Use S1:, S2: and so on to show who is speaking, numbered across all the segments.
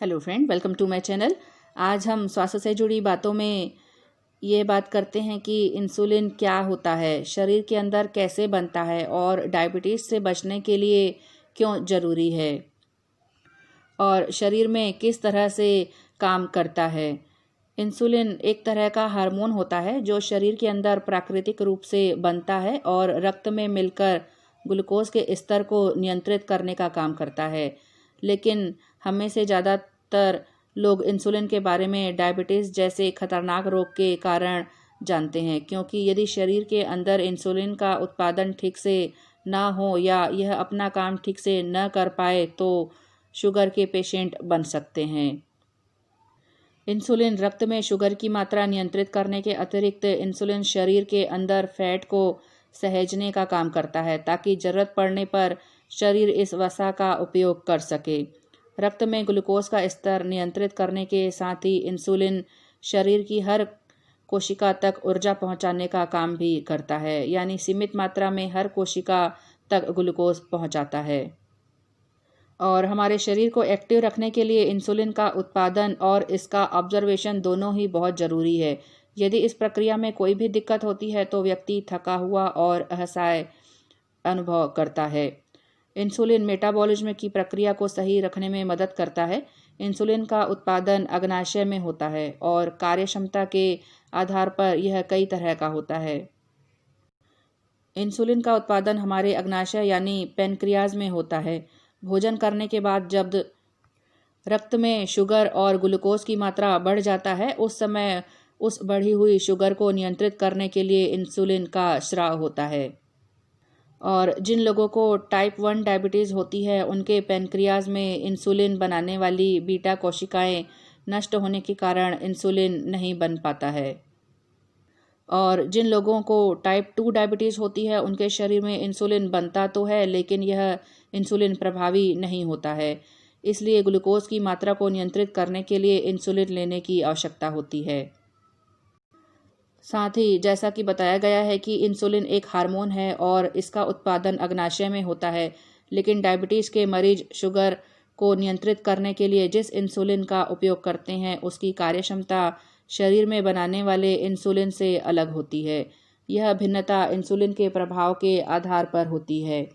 S1: Hello friend, welcome to my channel. आज हम स्वास्थ्य से जुड़ी बातों में ये बात करते हैं कि इंसुलिन क्या होता है, शरीर के अंदर कैसे बनता है और डायबिटीज़ से बचने के लिए क्यों ज़रूरी है और शरीर में किस तरह से काम करता है। इंसुलिन एक तरह का हार्मोन होता है जो शरीर के अंदर प्राकृतिक रूप से बनता है और रक्त में मिलकर ग्लूकोज के स्तर को नियंत्रित करने का काम करता है। लेकिन हम में से ज़्यादातर लोग इंसुलिन के बारे में डायबिटीज़ जैसे खतरनाक रोग के कारण जानते हैं, क्योंकि यदि शरीर के अंदर इंसुलिन का उत्पादन ठीक से ना हो या यह अपना काम ठीक से न कर पाए तो शुगर के पेशेंट बन सकते हैं। इंसुलिन रक्त में शुगर की मात्रा नियंत्रित करने के अतिरिक्त इंसुलिन शरीर के अंदर फैट को सहेजने का काम करता है ताकि ज़रूरत पड़ने पर शरीर इस वसा का उपयोग कर सके। रक्त में ग्लूकोज का स्तर नियंत्रित करने के साथ ही इंसुलिन शरीर की हर कोशिका तक ऊर्जा पहुंचाने का काम भी करता है, यानी सीमित मात्रा में हर कोशिका तक ग्लूकोज पहुंचाता है। और हमारे शरीर को एक्टिव रखने के लिए इंसुलिन का उत्पादन और इसका ऑब्जर्वेशन दोनों ही बहुत ज़रूरी है। यदि इस प्रक्रिया में कोई भी दिक्कत होती है तो व्यक्ति थका हुआ और असहाय अनुभव करता है। इंसुलिन मेटाबॉलिज्म की प्रक्रिया को सही रखने में मदद करता है। इंसुलिन का उत्पादन अग्नाशय में होता है और कार्यक्षमता के आधार पर यह कई तरह का होता है। इंसुलिन का उत्पादन हमारे अग्नाशय यानी पैनक्रियाज में होता है। भोजन करने के बाद जब रक्त में शुगर और ग्लूकोज की मात्रा बढ़ जाता है, उस समय उस बढ़ी हुई शुगर को नियंत्रित करने के लिए इंसुलिन का स्राव होता है। और जिन लोगों को टाइप 1 डायबिटीज़ होती है, उनके पैनक्रियाज में इंसुलिन बनाने वाली बीटा कोशिकाएं नष्ट होने के कारण इंसुलिन नहीं बन पाता है। और जिन लोगों को टाइप 2 डायबिटीज़ होती है, उनके शरीर में इंसुलिन बनता तो है लेकिन यह इंसुलिन प्रभावी नहीं होता है। इसलिए ग्लूकोज की मात्रा को नियंत्रित करने के लिए इंसुलिन लेने की आवश्यकता होती है। साथ ही जैसा कि बताया गया है कि इंसुलिन एक हार्मोन है और इसका उत्पादन अग्नाशय में होता है, लेकिन डायबिटीज़ के मरीज शुगर को नियंत्रित करने के लिए जिस इंसुलिन का उपयोग करते हैं उसकी कार्यक्षमता शरीर में बनाने वाले इंसुलिन से अलग होती है। यह भिन्नता इंसुलिन के प्रभाव के आधार पर होती है।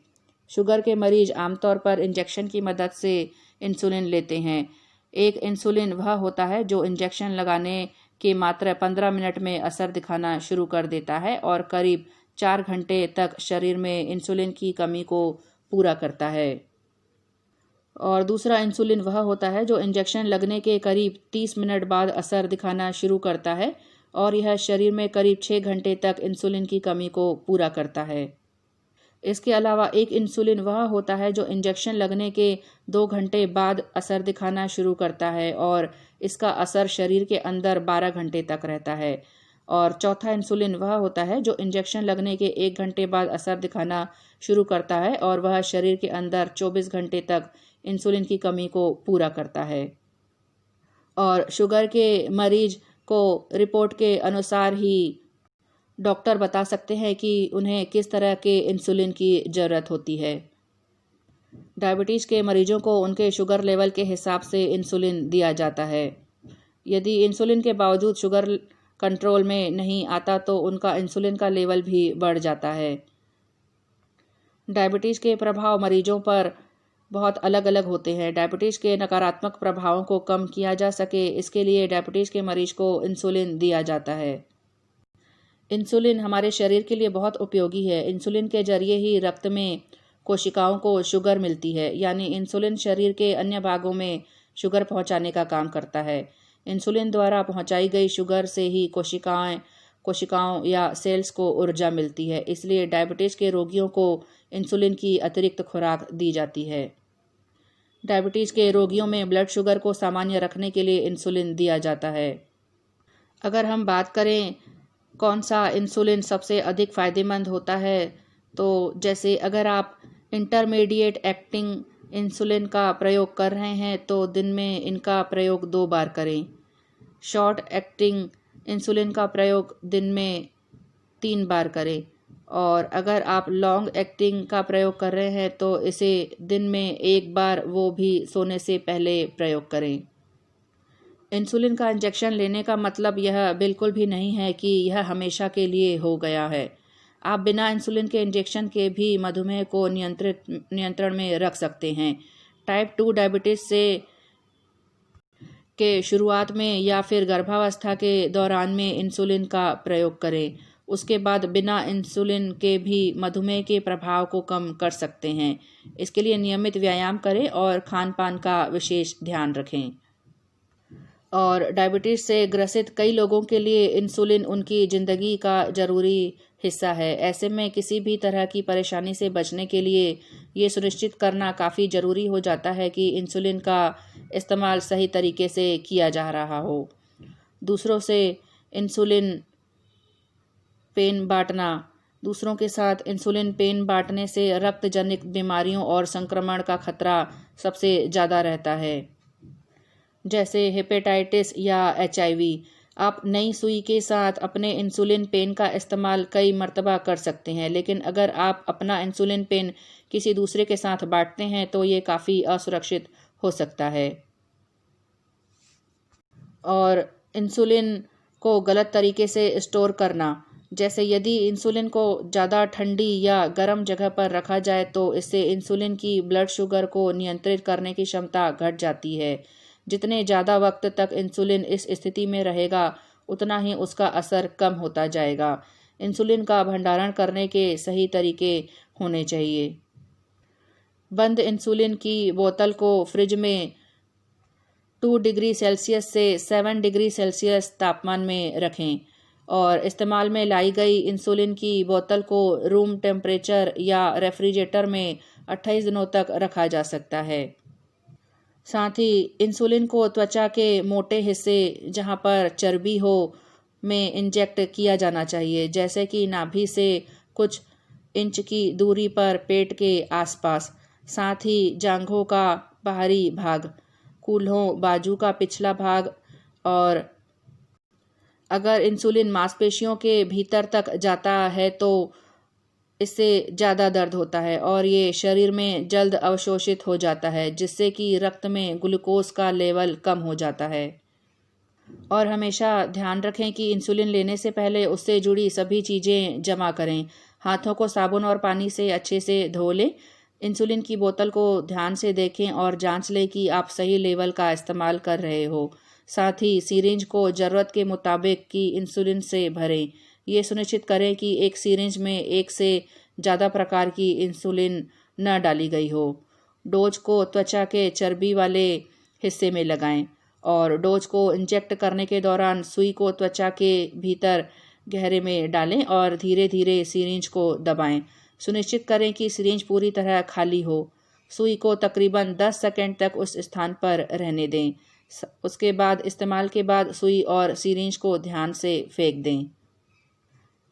S1: शुगर के मरीज आमतौर पर इंजेक्शन की मदद से इंसुलिन लेते हैं। एक इंसुलिन वह होता है जो इंजेक्शन लगाने के मात्र 15 मिनट में असर दिखाना शुरू कर देता है और करीब 4 घंटे तक शरीर में इंसुलिन की कमी को पूरा करता है। और दूसरा इंसुलिन वह होता है जो इंजेक्शन लगने के करीब 30 मिनट बाद असर दिखाना शुरू करता है और यह शरीर में करीब 6 घंटे तक इंसुलिन की कमी को पूरा करता है। इसके अलावा एक इंसुलिन वह होता है जो इंजेक्शन लगने के 2 घंटे बाद असर दिखाना शुरू करता है और इसका असर शरीर के अंदर 12 घंटे तक रहता है। और चौथा इंसुलिन वह होता है जो इंजेक्शन लगने के 1 घंटे बाद असर दिखाना शुरू करता है और वह शरीर के अंदर 24 घंटे तक इंसुलिन की कमी को पूरा करता है। और शुगर के मरीज को रिपोर्ट के अनुसार ही डॉक्टर बता सकते हैं कि उन्हें किस तरह के इंसुलिन की ज़रूरत होती है। डायबिटीज़ के मरीजों को उनके शुगर लेवल के हिसाब से इंसुलिन दिया जाता है। यदि इंसुलिन के बावजूद शुगर कंट्रोल में नहीं आता तो उनका इंसुलिन का लेवल भी बढ़ जाता है। डायबिटीज़ के प्रभाव मरीजों पर बहुत अलग अलग होते हैं। डायबिटीज़ के नकारात्मक प्रभावों को कम किया जा सके, इसके लिए डायबिटीज़ के मरीज को इंसुलिन दिया जाता है। इंसुलिन हमारे शरीर के लिए बहुत उपयोगी है। इंसुलिन के जरिए ही रक्त में कोशिकाओं को शुगर मिलती है, यानी इंसुलिन शरीर के अन्य भागों में शुगर पहुंचाने का काम करता है। इंसुलिन द्वारा पहुंचाई गई शुगर से ही कोशिकाओं या सेल्स को ऊर्जा मिलती है। इसलिए डायबिटीज़ के रोगियों को इंसुलिन की अतिरिक्त खुराक दी जाती है। डायबिटीज़ के रोगियों में ब्लड शुगर को सामान्य रखने के लिए इंसुलिन दिया जाता है। अगर हम बात करें कौन सा इंसुलिन सबसे अधिक फ़ायदेमंद होता है, तो जैसे अगर आप इंटरमीडिएट एक्टिंग इंसुलिन का प्रयोग कर रहे हैं तो दिन में इनका प्रयोग 2 बार करें। शॉर्ट एक्टिंग इंसुलिन का प्रयोग दिन में 3 बार करें। और अगर आप लॉन्ग एक्टिंग का प्रयोग कर रहे हैं तो इसे दिन में 1 बार, वो भी सोने से पहले प्रयोग करें। इंसुलिन का इंजेक्शन लेने का मतलब यह बिल्कुल भी नहीं है कि यह हमेशा के लिए हो गया है। आप बिना इंसुलिन के इंजेक्शन के भी मधुमेह को नियंत्रण में रख सकते हैं। टाइप 2 डायबिटीज़ से के शुरुआत में या फिर गर्भावस्था के दौरान में इंसुलिन का प्रयोग करें। उसके बाद बिना इंसुलिन के भी मधुमेह के प्रभाव को कम कर सकते हैं। इसके लिए नियमित व्यायाम करें और खान पान का विशेष ध्यान रखें। और डायबिटीज़ से ग्रसित कई लोगों के लिए इंसुलिन उनकी ज़िंदगी का ज़रूरी हिस्सा है। ऐसे में किसी भी तरह की परेशानी से बचने के लिए ये सुनिश्चित करना काफ़ी ज़रूरी हो जाता है कि इंसुलिन का इस्तेमाल सही तरीके से किया जा रहा हो। दूसरों से इंसुलिन पेन बांटना। दूसरों के साथ इंसुलिन पेन बांटने से रक्त जनित बीमारियों और संक्रमण का खतरा सबसे ज़्यादा रहता है, जैसे हेपेटाइटिस या HIV। आप नई सुई के साथ अपने इंसुलिन पेन का इस्तेमाल कई मर्तबा कर सकते हैं, लेकिन अगर आप अपना इंसुलिन पेन किसी दूसरे के साथ बांटते हैं तो ये काफ़ी असुरक्षित हो सकता है। और इंसुलिन को गलत तरीके से स्टोर करना, जैसे यदि इंसुलिन को ज़्यादा ठंडी या गर्म जगह पर रखा जाए तो इससे इंसुलिन की ब्लड शुगर को नियंत्रित करने की क्षमता घट जाती है। जितने ज़्यादा वक्त तक इंसुलिन इस स्थिति में रहेगा उतना ही उसका असर कम होता जाएगा। इंसुलिन का भंडारण करने के सही तरीके होने चाहिए। बंद इंसुलिन की बोतल को फ्रिज में 2 डिग्री सेल्सियस से 7 डिग्री सेल्सियस तापमान में रखें और इस्तेमाल में लाई गई इंसुलिन की बोतल को रूम टेम्परेचर या रेफ्रिजरेटर में 28 दिनों तक रखा जा सकता है। साथ ही इंसुलिन को त्वचा के मोटे हिस्से जहां पर चर्बी हो में इंजेक्ट किया जाना चाहिए, जैसे कि नाभि से कुछ इंच की दूरी पर पेट के आसपास। साथ ही जांघों का बाहरी भाग, कूल्हों, बाजू का पिछला भाग। और अगर इंसुलिन मांसपेशियों के भीतर तक जाता है तो इससे ज़्यादा दर्द होता है और ये शरीर में जल्द अवशोषित हो जाता है, जिससे कि रक्त में ग्लूकोज का लेवल कम हो जाता है। और हमेशा ध्यान रखें कि इंसुलिन लेने से पहले उससे जुड़ी सभी चीज़ें जमा करें। हाथों को साबुन और पानी से अच्छे से धो लें। इंसुलिन की बोतल को ध्यान से देखें और जांच लें कि आप सही लेवल का इस्तेमाल कर रहे हो। साथ ही सिरिंज को ज़रूरत के मुताबिक की इंसुलिन से भरें। ये सुनिश्चित करें कि एक सिरिंज में एक से ज़्यादा प्रकार की इंसुलिन न डाली गई हो। डोज को त्वचा के चर्बी वाले हिस्से में लगाएं और डोज को इंजेक्ट करने के दौरान सुई को त्वचा के भीतर गहरे में डालें और धीरे धीरे सिरिंज को दबाएं। सुनिश्चित करें कि सिरिंज पूरी तरह खाली हो। सुई को तकरीबन 10 सेकंड तक उस स्थान पर रहने दें। उसके बाद इस्तेमाल के बाद सुई और सिरिंज को ध्यान से फेंक दें।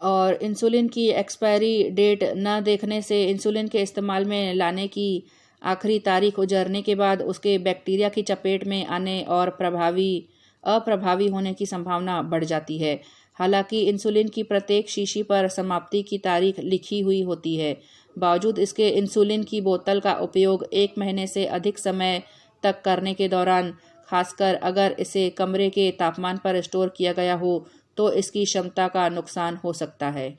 S1: और इंसुलिन की एक्सपायरी डेट न देखने से इंसुलिन के इस्तेमाल में लाने की आखिरी तारीख गुजरने के बाद उसके बैक्टीरिया की चपेट में आने और अप्रभावी होने की संभावना बढ़ जाती है। हालांकि इंसुलिन की प्रत्येक शीशी पर समाप्ति की तारीख लिखी हुई होती है, बावजूद इसके इंसुलिन की बोतल का उपयोग 1 महीने से अधिक समय तक करने के दौरान, खासकर अगर इसे कमरे के तापमान पर स्टोर किया गया हो, तो इसकी क्षमता का नुकसान हो सकता है।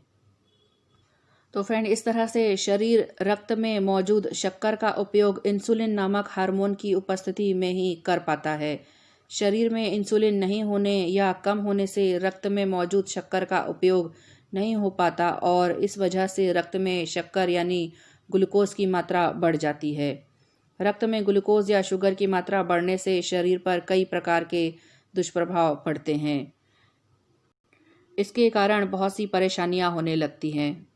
S1: तो फ्रेंड, इस तरह से शरीर रक्त में मौजूद शक्कर का उपयोग इंसुलिन नामक हार्मोन की उपस्थिति में ही कर पाता है। शरीर में इंसुलिन नहीं होने या कम होने से रक्त में मौजूद शक्कर का उपयोग नहीं हो पाता और इस वजह से रक्त में शक्कर यानी ग्लूकोज की मात्रा बढ़ जाती है। रक्त में ग्लूकोज या शुगर की मात्रा बढ़ने से शरीर पर कई प्रकार के दुष्प्रभाव पड़ते हैं। इसके कारण बहुत सी परेशानियां होने लगती हैं।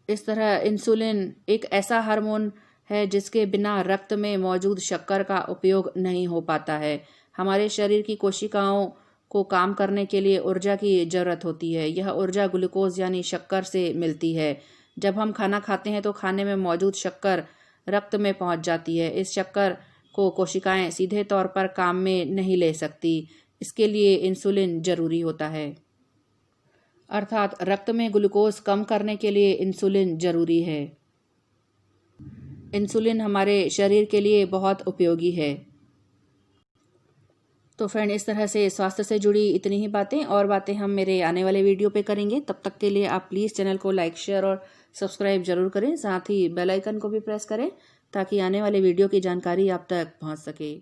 S1: इस तरह इंसुलिन एक ऐसा हार्मोन है जिसके बिना रक्त में मौजूद शक्कर का उपयोग नहीं हो पाता है। हमारे शरीर की कोशिकाओं को काम करने के लिए ऊर्जा की ज़रूरत होती है। यह ऊर्जा ग्लूकोज यानी शक्कर से मिलती है। जब हम खाना खाते हैं तो खाने में मौजूद शक्कर रक्त में पहुंच जाती है। इस शक्कर को कोशिकाएं सीधे तौर पर काम में नहीं ले सकती। इसके लिए इंसुलिन जरूरी होता है। अर्थात रक्त में ग्लूकोज कम करने के लिए इंसुलिन जरूरी है। इंसुलिन हमारे शरीर के लिए बहुत उपयोगी है। तो फ्रेंड, इस तरह से स्वास्थ्य से जुड़ी इतनी ही बातें और बातें हम मेरे आने वाले वीडियो पे करेंगे। तब तक के लिए आप प्लीज़ चैनल को लाइक, शेयर और सब्सक्राइब जरूर करें। साथ ही बेल आइकन को भी प्रेस करें ताकि आने वाले वीडियो की जानकारी आप तक पहुंच सके।